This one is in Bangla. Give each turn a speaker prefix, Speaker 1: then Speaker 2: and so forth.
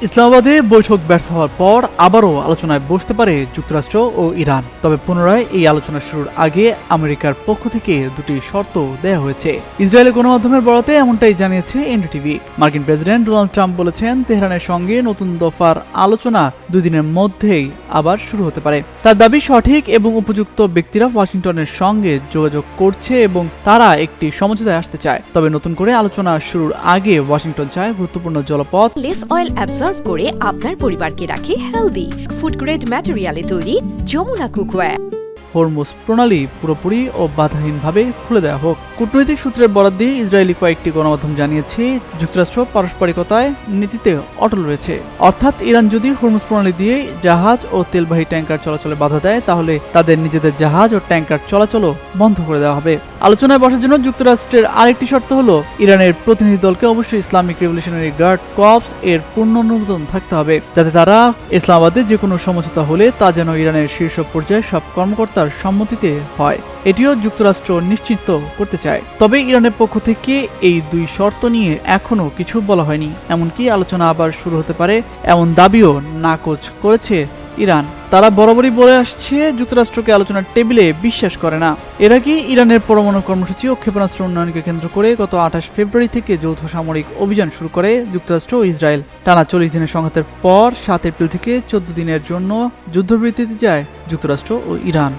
Speaker 1: ইসলামাবাদে বৈঠক ব্যর্থ হওয়ার পর আবারও আলোচনায় বসতে পারে যুক্তরাষ্ট্র ও ইরান। তবে পুনরায় এই আলোচনা শুরুর আগে আমেরিকার পক্ষ থেকে দুটি শর্ত দেয়া হয়েছে। ইসরায়েলের গণমাধ্যমের বরাতে এমনটাই জানিয়েছে এনডিটিভি। মার্কিন প্রেসিডেন্ট ডোনাল্ড ট্রাম্প বলেছেন, তেহরানের সঙ্গে নতুন দফার আলোচনা 2 দিনের মধ্যেই আবার শুরু হতে পারে। তার দাবি, সঠিক এবং উপযুক্ত ব্যক্তিরা ওয়াশিংটনের সঙ্গে যোগাযোগ করছে এবং তারা একটি সমঝোতায় আসতে চায়। তবে নতুন করে আলোচনা শুরুর আগে ওয়াশিংটন চায় গুরুত্বপূর্ণ জলপথ
Speaker 2: লেস অয়েল অ্যাবজর্ব করে আপনার পরিবারকে রাখে হেলদি। ফুড গ্রেড ম্যাটেরিয়ালে তৈরি যমুনা কুকওয়্যার।
Speaker 1: হরমুজ প্রণালী পুরোপুরি ও বাধাহীনভাবে খুলে দেওয়া হোক। কূটনৈতিক সূত্রের বরাত দিয়ে ইসরায়েলি কয়েকটি গণমাধ্যম জানিয়েছে, যুক্তরাষ্ট্র পারস্পরিকতায় নীতিতে অটল রয়েছে। অর্থাৎ ইরান যদি হরমুজ প্রণালী দিয়ে জাহাজ ও তেলবাহী ট্যাঙ্কার চলাচলে বাধা দেয়, তাহলে তাদের নিজেদের জাহাজ ও ট্যাঙ্কার চলাচলও বন্ধ করে দেওয়া হবে। আলোচনায় বসার জন্য যুক্তরাষ্ট্রের আরেকটি শর্ত হলো, ইরানের প্রতিনিধি দলকে অবশ্যই ইসলামিক রেভলিউশনারি গার্ড কর্পস এর পূর্ণ অনুমোদন থাকতে হবে, যাতে তারা ইসলামাবাদে যে কোনো সমঝোতা হলে তা যেন ইরানের শীর্ষ পর্যায়ে সব কর্মকর্তার সম্মতিতে হয়। এটিও যুক্তরাষ্ট্র নিশ্চিত করতে চায়। তবে ইরানের পক্ষ থেকে এই 2 শর্ত নিয়ে এখনো কিছু বলা হয়নি। এমনকি আলোচনা আবার শুরু হতে পারে এমন দাবিও নাকচ করেছে ইরান। তারা বরাবরই বলে আসছে, যুক্তরাষ্ট্রকে আলোচনার টেবিলে বিশ্বাস করে না। এর আগে ইরানের পরমাণু কর্মসূচি ও ক্ষেপণাস্ত্র উন্নয়নকে কেন্দ্র করে গত 28 ফেব্রুয়ারি থেকে যৌথ সামরিক অভিযান শুরু করে যুক্তরাষ্ট্র ও ইসরায়েল। টানা 40 দিনের সংঘাতের পর 7 এপ্রিল থেকে 14 দিনের জন্য যুদ্ধবিরতিতে যায় যুক্তরাষ্ট্র ও ইরান।